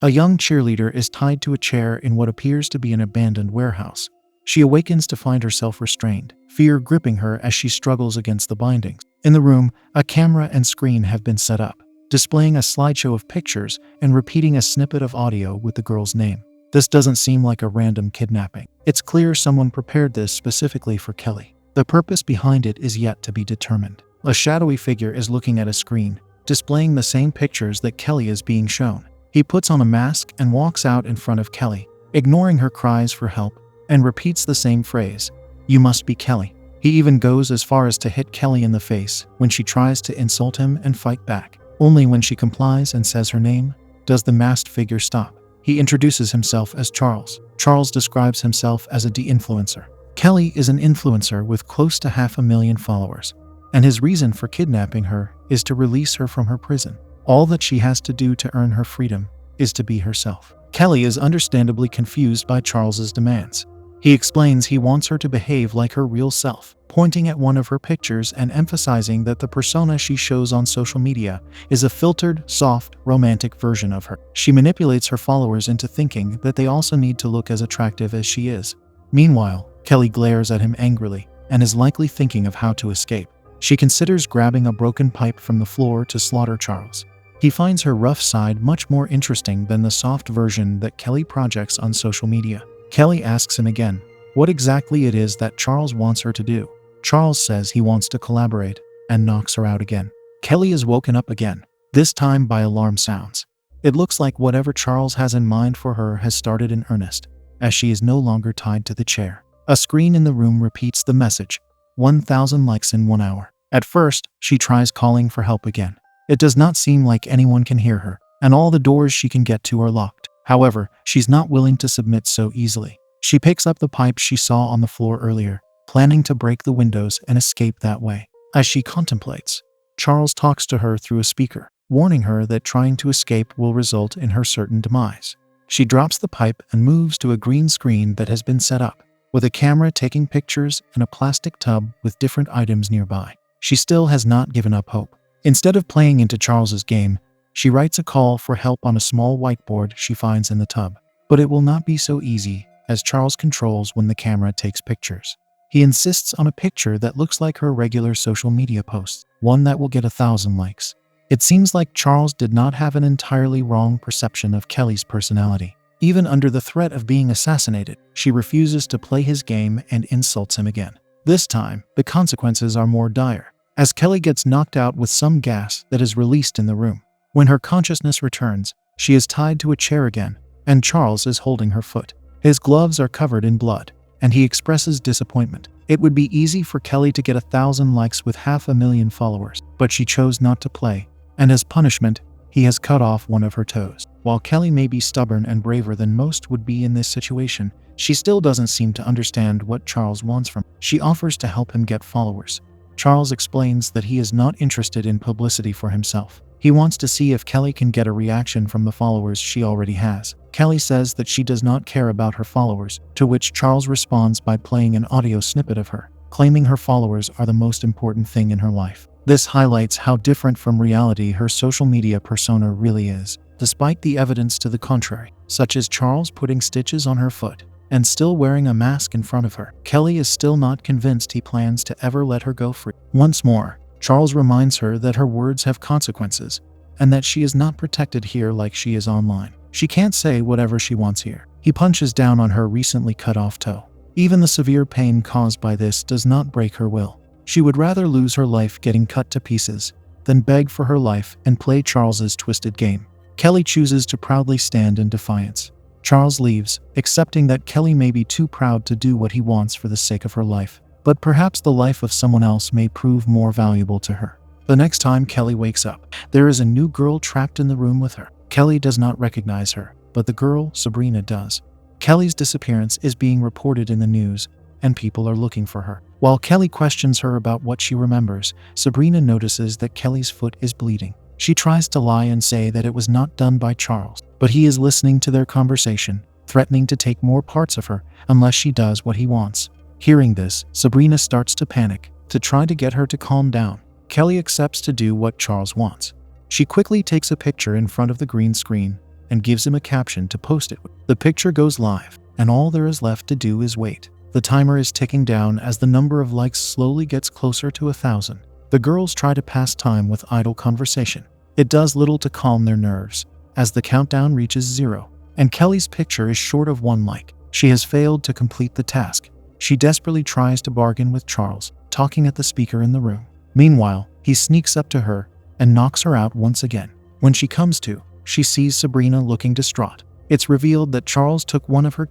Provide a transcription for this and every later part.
A young cheerleader is tied to a chair in what appears to be an abandoned warehouse. She awakens to find herself restrained, fear gripping her as she struggles against the bindings. In the room, a camera and screen have been set up, displaying a slideshow of pictures and repeating a snippet of audio with the girl's name. This doesn't seem like a random kidnapping. It's clear someone prepared this specifically for Kelly. The purpose behind it is yet to be determined. A shadowy figure is looking at a screen, displaying the same pictures that Kelly is being shown. He puts on a mask and walks out in front of Kelly, ignoring her cries for help, and repeats the same phrase, "You must be Kelly." He even goes as far as to hit Kelly in the face when she tries to insult him and fight back. Only when she complies and says her name does the masked figure stop. He introduces himself as Charles. Charles describes himself as a de-influencer. Kelly is an influencer with close to 500,000 followers, and his reason for kidnapping her is to release her from her prison. All that she has to do to earn her freedom is to be herself. Kelly is understandably confused by Charles's demands. He explains he wants her to behave like her real self, pointing at one of her pictures and emphasizing that the persona she shows on social media is a filtered, soft, romantic version of her. She manipulates her followers into thinking that they also need to look as attractive as she is. Meanwhile, Kelly glares at him angrily and is likely thinking of how to escape. She considers grabbing a broken pipe from the floor to slaughter Charles. He finds her rough side much more interesting than the soft version that Kelly projects on social media. Kelly asks him again what exactly it is that Charles wants her to do. Charles says he wants to collaborate and knocks her out again. Kelly is woken up again, this time by alarm sounds. It looks like whatever Charles has in mind for her has started in earnest, as she is no longer tied to the chair. A screen in the room repeats the message, 1,000 likes in 1 hour. At first, she tries calling for help again. It does not seem like anyone can hear her, and all the doors she can get to are locked. However, she's not willing to submit so easily. She picks up the pipe she saw on the floor earlier, planning to break the windows and escape that way. As she contemplates, Charles talks to her through a speaker, warning her that trying to escape will result in her certain demise. She drops the pipe and moves to a green screen that has been set up, with a camera taking pictures and a plastic tub with different items nearby. She still has not given up hope. Instead of playing into Charles's game, she writes a call for help on a small whiteboard she finds in the tub. But it will not be so easy, as Charles controls when the camera takes pictures. He insists on a picture that looks like her regular social media posts, one that will get 1,000 likes. It seems like Charles did not have an entirely wrong perception of Kelly's personality. Even under the threat of being assassinated, she refuses to play his game and insults him again. This time, the consequences are more dire, as Kelly gets knocked out with some gas that is released in the room. When her consciousness returns, she is tied to a chair again, and Charles is holding her foot. His gloves are covered in blood, and he expresses disappointment. It would be easy for Kelly to get 1,000 likes with 500,000 followers, but she chose not to play, and as punishment, he has cut off one of her toes. While Kelly may be stubborn and braver than most would be in this situation, she still doesn't seem to understand what Charles wants from her. She offers to help him get followers. Charles explains that he is not interested in publicity for himself. He wants to see if Kelly can get a reaction from the followers she already has. Kelly says that she does not care about her followers, to which Charles responds by playing an audio snippet of her, claiming her followers are the most important thing in her life. This highlights how different from reality her social media persona really is, despite the evidence to the contrary, such as Charles putting stitches on her foot and still wearing a mask in front of her. Kelly is still not convinced he plans to ever let her go free. Once more, Charles reminds her that her words have consequences and that she is not protected here like she is online. She can't say whatever she wants here. He punches down on her recently cut off toe. Even the severe pain caused by this does not break her will. She would rather lose her life getting cut to pieces than beg for her life and play Charles's twisted game. Kelly chooses to proudly stand in defiance. Charles leaves, accepting that Kelly may be too proud to do what he wants for the sake of her life, but perhaps the life of someone else may prove more valuable to her. The next time Kelly wakes up, there is a new girl trapped in the room with her. Kelly does not recognize her, but the girl, Sabrina, does. Kelly's disappearance is being reported in the news, and people are looking for her. While Kelly questions her about what she remembers, Sabrina notices that Kelly's foot is bleeding. She tries to lie and say that it was not done by Charles, but he is listening to their conversation, threatening to take more parts of her unless she does what he wants. Hearing this, Sabrina starts to panic, to try to get her to calm down. Kelly accepts to do what Charles wants. She quickly takes a picture in front of the green screen, and gives him a caption to post it with. The picture goes live, and all there is left to do is wait. The timer is ticking down as the number of likes slowly gets closer to 1,000. The girls try to pass time with idle conversation. It does little to calm their nerves, as the countdown reaches 0, and Kelly's picture is short of 1 like. She has failed to complete the task. She desperately tries to bargain with Charles, talking at the speaker in the room. Meanwhile, he sneaks up to her and knocks her out once again. When she comes to, she sees Sabrina looking distraught. It's revealed that Charles took one of her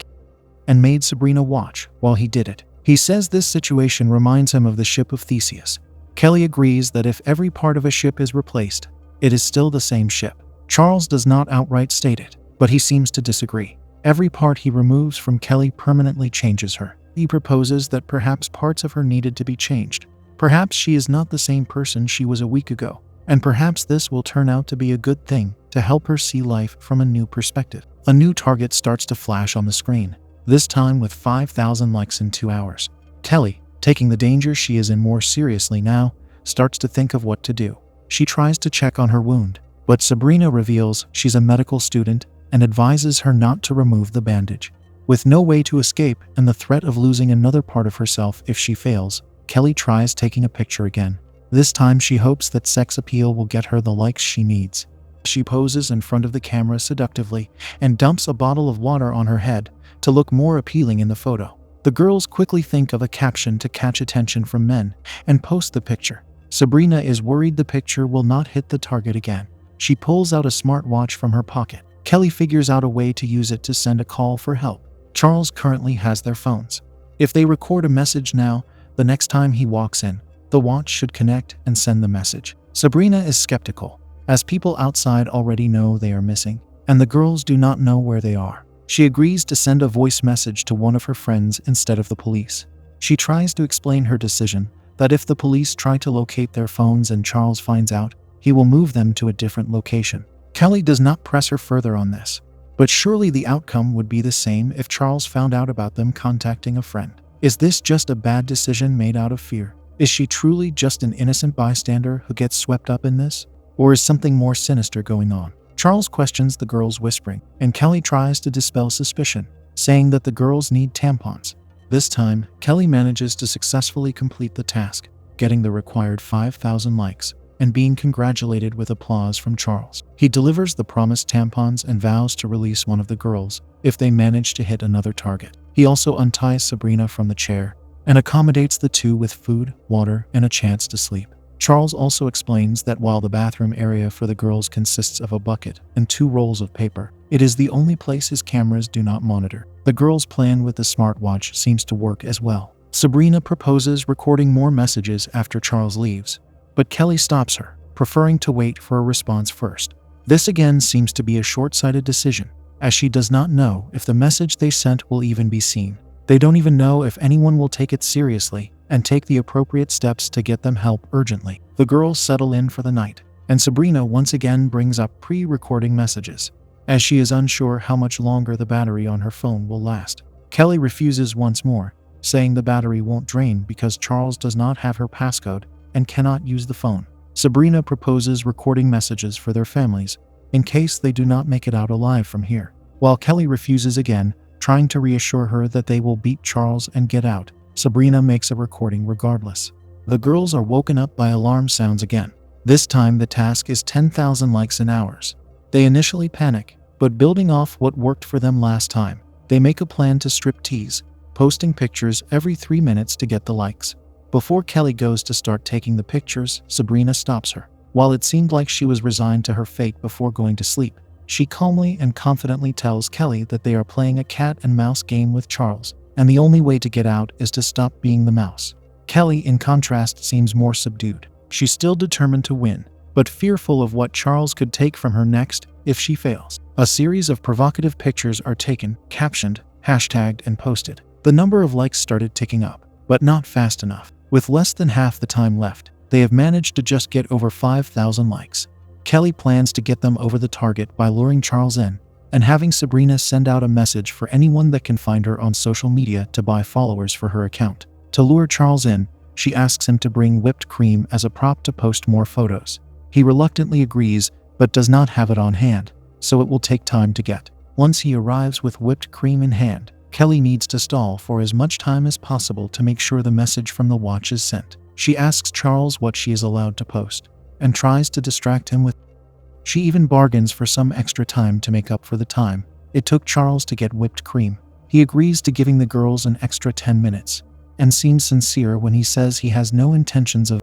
and made Sabrina watch while he did it. He says this situation reminds him of the ship of Theseus. Kelly agrees that if every part of a ship is replaced, it is still the same ship. Charles does not outright state it, but he seems to disagree. Every part he removes from Kelly permanently changes her. He proposes that perhaps parts of her needed to be changed. Perhaps she is not the same person she was a week ago, and perhaps this will turn out to be a good thing to help her see life from a new perspective. A new target starts to flash on the screen, this time with 5,000 likes in 2 hours. Kelly, taking the danger she is in more seriously now, starts to think of what to do. She tries to check on her wound, but Sabrina reveals she's a medical student and advises her not to remove the bandage. With no way to escape and the threat of losing another part of herself if she fails, Kelly tries taking a picture again. This time she hopes that sex appeal will get her the likes she needs. She poses in front of the camera seductively and dumps a bottle of water on her head to look more appealing in the photo. The girls quickly think of a caption to catch attention from men and post the picture. Sabrina is worried the picture will not hit the target again. She pulls out a smartwatch from her pocket. Kelly figures out a way to use it to send a call for help. Charles currently has their phones. If they record a message now, the next time he walks in, the watch should connect and send the message. Sabrina is skeptical, as people outside already know they are missing, and the girls do not know where they are. She agrees to send a voice message to one of her friends instead of the police. She tries to explain her decision, that if the police try to locate their phones and Charles finds out, he will move them to a different location. Kelly does not press her further on this, but surely the outcome would be the same if Charles found out about them contacting a friend. Is this just a bad decision made out of fear? Is she truly just an innocent bystander who gets swept up in this? Or is something more sinister going on? Charles questions the girls whispering, and Kelly tries to dispel suspicion, saying that the girls need tampons. This time, Kelly manages to successfully complete the task, getting the required 5,000 likes, and being congratulated with applause from Charles. He delivers the promised tampons and vows to release one of the girls if they manage to hit another target. He also unties Sabrina from the chair and accommodates the two with food, water, and a chance to sleep. Charles also explains that while the bathroom area for the girls consists of a bucket and 2 rolls of paper, it is the only place his cameras do not monitor. The girls' plan with the smartwatch seems to work as well. Sabrina proposes recording more messages after Charles leaves, but Kelly stops her, preferring to wait for a response first. This again seems to be a short-sighted decision, as she does not know if the message they sent will even be seen. They don't even know if anyone will take it seriously and take the appropriate steps to get them help urgently. The girls settle in for the night, and Sabrina once again brings up pre-recording messages, as she is unsure how much longer the battery on her phone will last. Kelly refuses once more, saying the battery won't drain because Charles does not have her passcode and cannot use the phone. Sabrina proposes recording messages for their families in case they do not make it out alive from here, while Kelly refuses again, trying to reassure her that they will beat Charles and get out. Sabrina makes a recording regardless. The girls are woken up by alarm sounds again. This time the task is 10,000 likes in hours. They initially panic, but building off what worked for them last time, they make a plan to strip tease, posting pictures every 3 minutes to get the likes. Before Kelly goes to start taking the pictures, Sabrina stops her. While it seemed like she was resigned to her fate before going to sleep, she calmly and confidently tells Kelly that they are playing a cat and mouse game with Charles, and the only way to get out is to stop being the mouse. Kelly, in contrast, seems more subdued. She's still determined to win, but fearful of what Charles could take from her next if she fails. A series of provocative pictures are taken, captioned, hashtagged, and posted. The number of likes started ticking up, but not fast enough. With less than half the time left, they have managed to just get over 5,000 likes. Kelly plans to get them over the target by luring Charles in and having Sabrina send out a message for anyone that can find her on social media to buy followers for her account. To lure Charles in, she asks him to bring whipped cream as a prop to post more photos. He reluctantly agrees, but does not have it on hand. so it will take time to get. Once he arrives with whipped cream in hand, Kelly needs to stall for as much time as possible to make sure the message from the watch is sent. She asks Charles what she is allowed to post, and tries to distract him with. She even bargains for some extra time to make up for the time it took Charles to get whipped cream. He agrees to giving the girls an extra 10 minutes, and seems sincere when he says he has no intentions of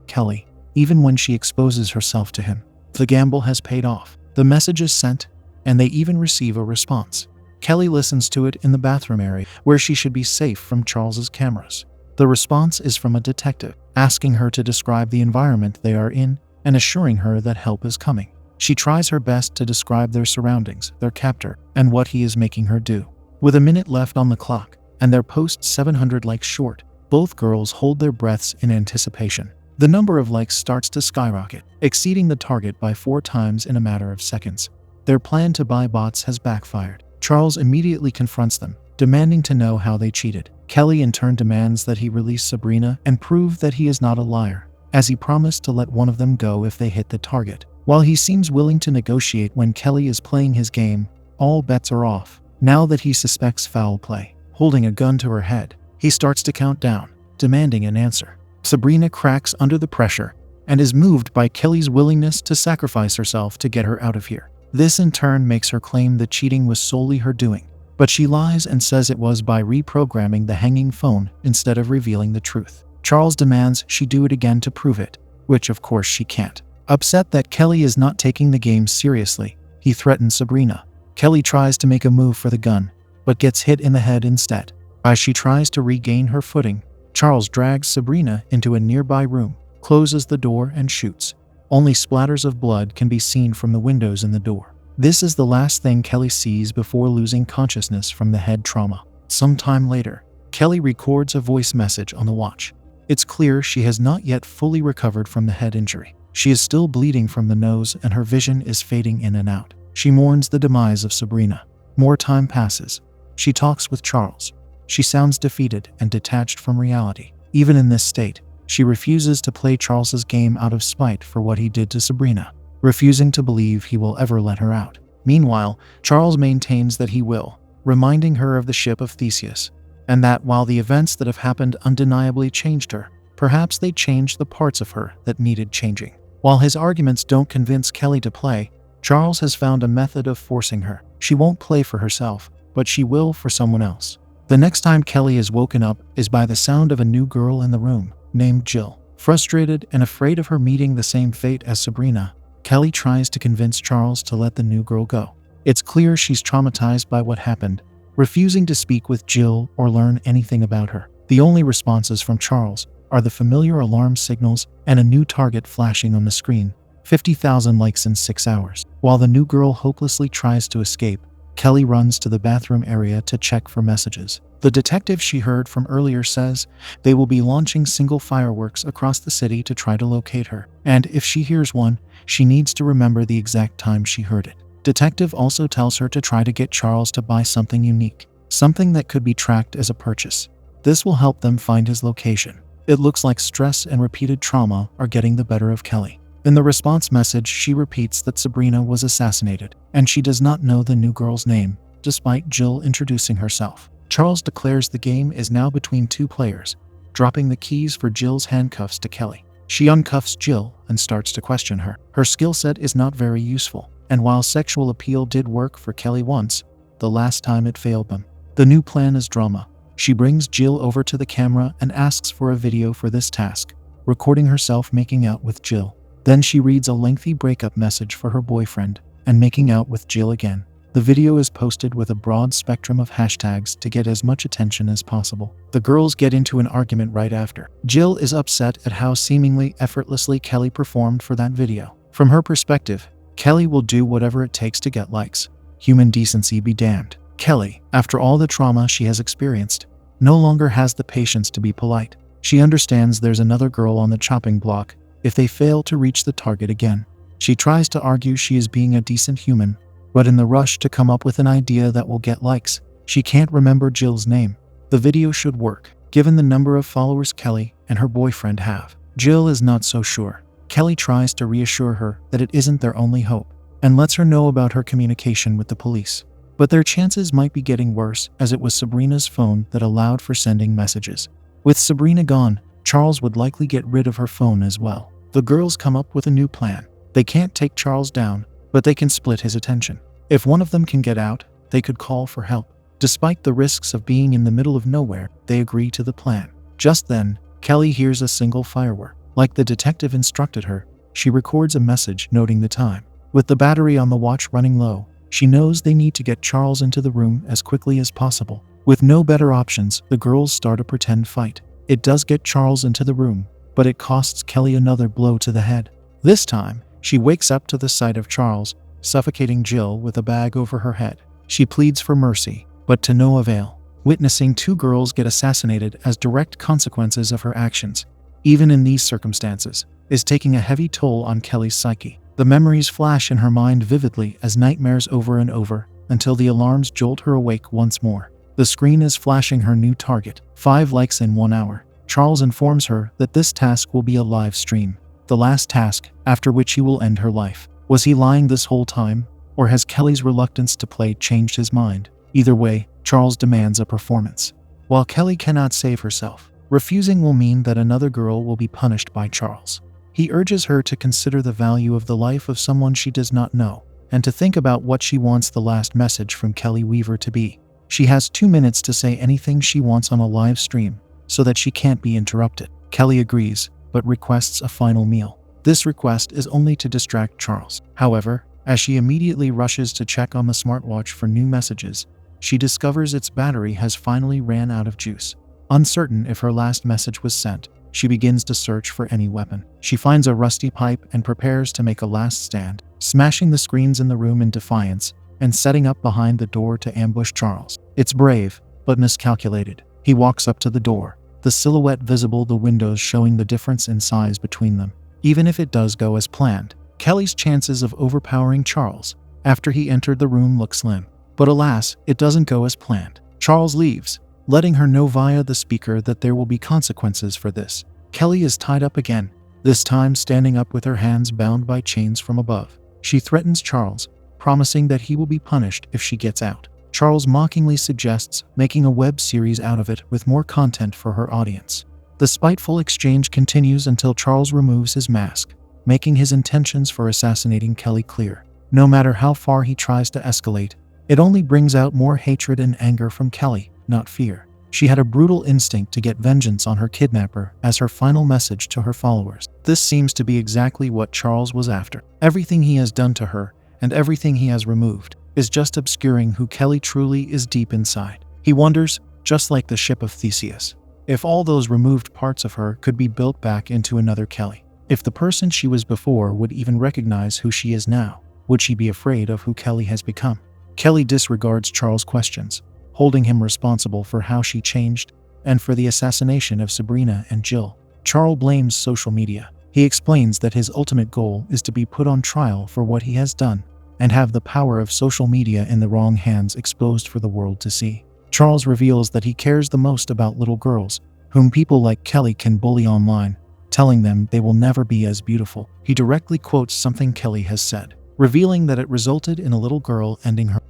Kelly, even when she exposes herself to him. The gamble has paid off. The message is sent, and they even receive a response. Kelly listens to it in the bathroom area, where she should be safe from Charles's cameras. The response is from a detective, asking her to describe the environment they are in and assuring her that help is coming. She tries her best to describe their surroundings, their captor, and what he is making her do. With a minute left on the clock, and their post 700 likes short, both girls hold their breaths in anticipation. The number of likes starts to skyrocket, exceeding the target by 4 times in a matter of seconds. Their plan to buy bots has backfired. Charles immediately confronts them, demanding to know how they cheated. Kelly in turn demands that he release Sabrina and prove that he is not a liar, as he promised to let one of them go if they hit the target. While he seems willing to negotiate when Kelly is playing his game, all bets are off. Now that he suspects foul play, holding a gun to her head, he starts to count down, demanding an answer. Sabrina cracks under the pressure and is moved by Kelly's willingness to sacrifice herself to get her out of here. This in turn makes her claim that cheating was solely her doing, but she lies and says it was by reprogramming the hanging phone instead of revealing the truth. Charles demands she do it again to prove it, which of course she can't. Upset that Kelly is not taking the game seriously, he threatens Sabrina. Kelly tries to make a move for the gun, but gets hit in the head instead. As she tries to regain her footing, Charles drags Sabrina into a nearby room, closes the door and shoots. Only splatters of blood can be seen from the windows in the door. This is the last thing Kelly sees before losing consciousness from the head trauma. Sometime later, Kelly records a voice message on the watch. It's clear she has not yet fully recovered from the head injury. She is still bleeding from the nose and her vision is fading in and out. She mourns the demise of Sabrina. More time passes. She talks with Charles. She sounds defeated and detached from reality. Even in this state, she refuses to play Charles's game out of spite for what he did to Sabrina, refusing to believe he will ever let her out. Meanwhile, Charles maintains that he will, reminding her of the ship of Theseus, and that while the events that have happened undeniably changed her, perhaps they changed the parts of her that needed changing. While his arguments don't convince Kelly to play, Charles has found a method of forcing her. She won't play for herself, but she will for someone else. The next time Kelly is woken up is by the sound of a new girl in the room, named Jill. Frustrated and afraid of her meeting the same fate as Sabrina, Kelly tries to convince Charles to let the new girl go. It's clear she's traumatized by what happened, refusing to speak with Jill or learn anything about her. The only responses from Charles are the familiar alarm signals and a new target flashing on the screen. 50,000 likes in 6 hours. While the new girl hopelessly tries to escape, Kelly runs to the bathroom area to check for messages. The detective she heard from earlier says they will be launching single fireworks across the city to try to locate her, and if she hears one, she needs to remember the exact time she heard it. Detective also tells her to try to get Charles to buy something unique, something that could be tracked as a purchase. This will help them find his location. It looks like stress and repeated trauma are getting the better of Kelly. In the response message, she repeats that Sabrina was assassinated, and she does not know the new girl's name, despite Jill introducing herself. Charles declares the game is now between 2 players, dropping the keys for Jill's handcuffs to Kelly. She uncuffs Jill and starts to question her. Her skill set is not very useful, and while sexual appeal did work for Kelly once, the last time it failed them. The new plan is drama. She brings Jill over to the camera and asks for a video for this task, recording herself making out with Jill. Then she reads a lengthy breakup message for her boyfriend and making out with Jill again. The video is posted with a broad spectrum of hashtags to get as much attention as possible. The girls get into an argument right after. Jill is upset at how seemingly effortlessly Kelly performed for that video. From her perspective, Kelly will do whatever it takes to get likes. Human decency be damned. Kelly, after all the trauma she has experienced, no longer has the patience to be polite. She understands there's another girl on the chopping block if they fail to reach the target again. She tries to argue she is being a decent human, but in the rush to come up with an idea that will get likes, she can't remember Jill's name. The video should work, given the number of followers Kelly and her boyfriend have. Jill is not so sure. Kelly tries to reassure her that it isn't their only hope, and lets her know about her communication with the police. But their chances might be getting worse, as it was Sabrina's phone that allowed for sending messages. With Sabrina gone, Charles would likely get rid of her phone as well. The girls come up with a new plan. They can't take Charles down, but they can split his attention. If one of them can get out, they could call for help. Despite the risks of being in the middle of nowhere, they agree to the plan. Just then, Kelly hears a single firework. Like the detective instructed her, she records a message noting the time. With the battery on the watch running low, she knows they need to get Charles into the room as quickly as possible. With no better options, the girls start a pretend fight. It does get Charles into the room, but it costs Kelly another blow to the head. This time, she wakes up to the sight of Charles, suffocating Jill with a bag over her head. She pleads for mercy, but to no avail. Witnessing two girls get assassinated as direct consequences of her actions, even in these circumstances, is taking a heavy toll on Kelly's psyche. The memories flash in her mind vividly as nightmares over and over, until the alarms jolt her awake once more. The screen is flashing her new target, 5 likes in 1 hour. Charles informs her that this task will be a live stream, the last task, after which he will end her life. Was he lying this whole time, or has Kelly's reluctance to play changed his mind? Either way, Charles demands a performance. While Kelly cannot save herself, refusing will mean that another girl will be punished by Charles. He urges her to consider the value of the life of someone she does not know, and to think about what she wants the last message from Kelly Weaver to be. She has 2 minutes to say anything she wants on a live stream, so that she can't be interrupted. Kelly agrees, but requests a final meal. This request is only to distract Charles. However, as she immediately rushes to check on the smartwatch for new messages, she discovers its battery has finally ran out of juice. Uncertain if her last message was sent, she begins to search for any weapon. She finds a rusty pipe and prepares to make a last stand, smashing the screens in the room in defiance and setting up behind the door to ambush Charles. It's brave, but miscalculated. He walks up to the door, the silhouette visible, the windows showing the difference in size between them. Even if it does go as planned, Kelly's chances of overpowering Charles after he entered the room look slim. But alas, it doesn't go as planned. Charles leaves, letting her know via the speaker that there will be consequences for this. Kelly is tied up again, this time standing up with her hands bound by chains from above. She threatens Charles, promising that he will be punished if she gets out. Charles mockingly suggests making a web series out of it with more content for her audience. The spiteful exchange continues until Charles removes his mask, making his intentions for assassinating Kelly clear. No matter how far he tries to escalate, it only brings out more hatred and anger from Kelly, not fear. She had a brutal instinct to get vengeance on her kidnapper as her final message to her followers. This seems to be exactly what Charles was after. Everything he has done to her, and everything he has removed, is just obscuring who Kelly truly is deep inside. He wonders, just like the ship of Theseus, if all those removed parts of her could be built back into another Kelly. If the person she was before would even recognize who she is now, would she be afraid of who Kelly has become? Kelly disregards Charles' questions, holding him responsible for how she changed and for the assassination of Sabrina and Jill. Charles blames social media. He explains that his ultimate goal is to be put on trial for what he has done and have the power of social media in the wrong hands exposed for the world to see. Charles reveals that he cares the most about little girls, whom people like Kelly can bully online, telling them they will never be as beautiful. He directly quotes something Kelly has said, revealing that it resulted in a little girl ending her.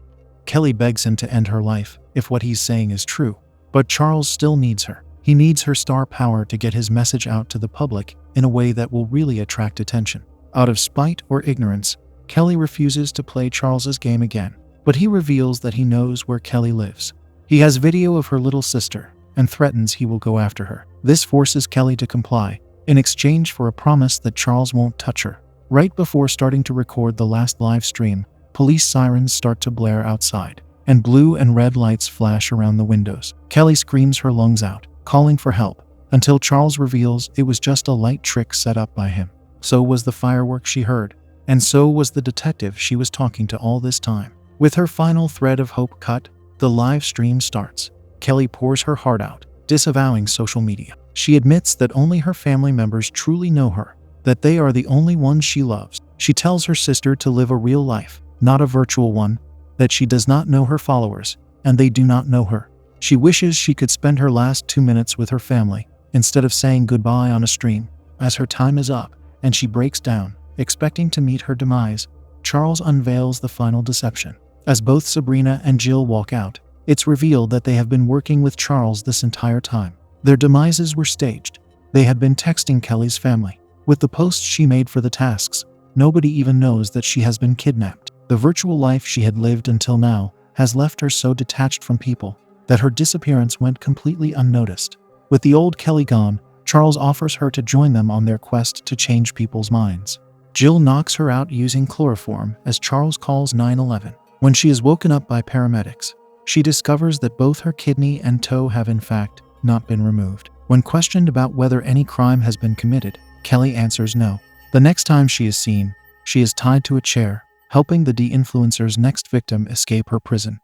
Kelly begs him to end her life if what he's saying is true, but Charles still needs her. He needs her star power to get his message out to the public in a way that will really attract attention. Out of spite or ignorance, Kelly refuses to play Charles's game again, but he reveals that he knows where Kelly lives. He has video of her little sister and threatens he will go after her. This forces Kelly to comply, in exchange for a promise that Charles won't touch her. Right before starting to record the last live stream, police sirens start to blare outside, and blue and red lights flash around the windows. Kelly screams her lungs out, calling for help, until Charles reveals it was just a light trick set up by him. So was the firework she heard, and so was the detective she was talking to all this time. With her final thread of hope cut, the live stream starts. Kelly pours her heart out, disavowing social media. She admits that only her family members truly know her, that they are the only ones she loves. She tells her sister to live a real life, not a virtual one, that she does not know her followers, and they do not know her. She wishes she could spend her last 2 minutes with her family, instead of saying goodbye on a stream, as her time is up, and she breaks down, expecting to meet her demise. Charles unveils the final deception. As both Sabrina and Jill walk out, it's revealed that they have been working with Charles this entire time. Their demises were staged. They had been texting Kelly's family. With the posts she made for the tasks, nobody even knows that she has been kidnapped. The virtual life she had lived until now has left her so detached from people that her disappearance went completely unnoticed. With the old Kelly gone, Charles offers her to join them on their quest to change people's minds. Jill knocks her out using chloroform as Charles calls 911. When she is woken up by paramedics, she discovers that both her kidney and toe have in fact not been removed. When questioned about whether any crime has been committed, Kelly answers no. The next time she is seen, she is tied to a chair, helping the de-influencer's next victim escape her prison.